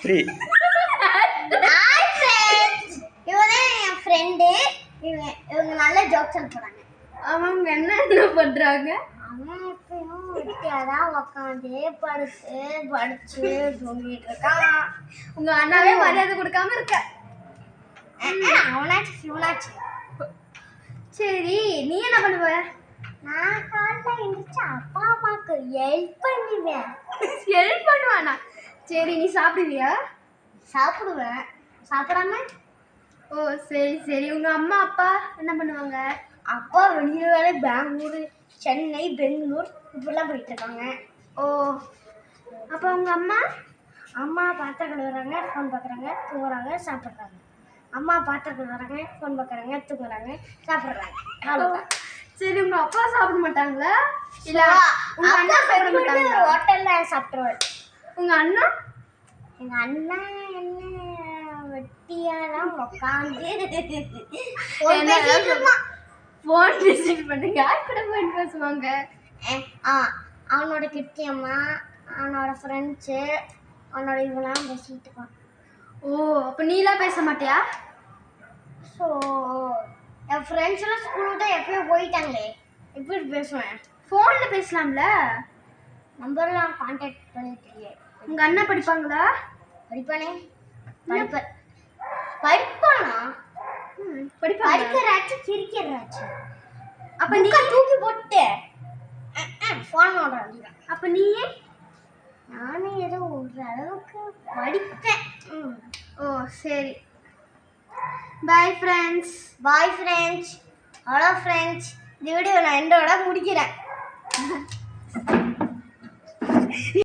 3 hi friends. இவங்க என் friend. இவங்க நல்ல ஜோக்ஸ் சொல்றாங்க. அவங்க என்ன பண்றாங்க? அவன் எப்பயும் வெட்டியாதான் உட்காந்து படிச்சு தூங்கிட்டு இருக்கான். உங்க அண்ணாவே மரியாதை கொடுக்காம இருக்க. அவனாச்சு இவனாச்சு. சரி, நீ என்ன பண்ணுவ? நான் காலைல எழுந்திரிச்சு அப்பா அம்மாக்கு ஹெல்ப் பண்ணுவேன். ஹெல்ப் பண்ணுவானா? சரி, நீ சாப்பிடுவியா? சாப்பிடுவேன். சாப்பிடாம ஓ சரி சரி. உங்க அம்மா அப்பா என்ன பண்ணுவாங்க? அப்பா வெளியே வேலை பெங்களூர், சென்னை, பெங்களூர் இப்படிலாம் போயிட்டு இருக்காங்க. ஓ, அப்போ உங்க அம்மா? அம்மா பாத்திரம் கழுவுறாங்க, ஃபோன் பார்க்குறாங்க, தூங்குறாங்க, சாப்பிட்றாங்க. அம்மா பாத்திரம் கழுவுறாங்க, ஃபோன் பார்க்குறாங்க, தூங்குறாங்க, சாப்பிட்றாங்க. அவ்வளோதான். சரி, உங்க அப்பா சாப்பிட மாட்டாங்களா? இல்ல உங்க அண்ணா சாப்பிட மாட்டாங்களா? ஹோட்டலில் சாப்பிட்ருவேன். உங்க அண்ணா? எங்கள் அண்ணா என்ன வெட்டியாலாம் உட்காந்து ஃபோன் பேசிட்டு பண்ணுங்க. யார் கூட ஃபோன் பேசுவாங்க? அவனோட கிட்டி அம்மா, அவனோட ஃப்ரெண்ட்ஸு, அவனோட இவெல்லாம் பேசிட்டு இருக்கான். ஓ, அப்போ நீலாம் பேச மாட்டியா? ஸோ என் ஃப்ரெண்ட்ஸ் எல்லாம் ஸ்கூல் விட்டா எப்பயோ போயிட்டாங்களே, எப்படி பேசுவேன்? ஃபோனில் பேசலாம்ல. நம்பர்லாம் கான்டாக்ட் பண்ணிட்டு. உங்க அண்ணா படிப்பாங்களா? படிப்பானே. படிப்பானா? படிப்பாங்க. படிக்கிறாச்சு சிரிக்கிறாச்சு. அப்ப நீ தூக்கி போட்டு ஃபோன் நோண்டுறாங்க. அப்ப நீயே? நானும் ஏதோ ஒரு அளவுக்கு படிப்பேன். ஓ சரி. Bye friends. Bye friends. Hello friends. இந்த வீடியோ நான் என்னோட முடிக்கிறேன்.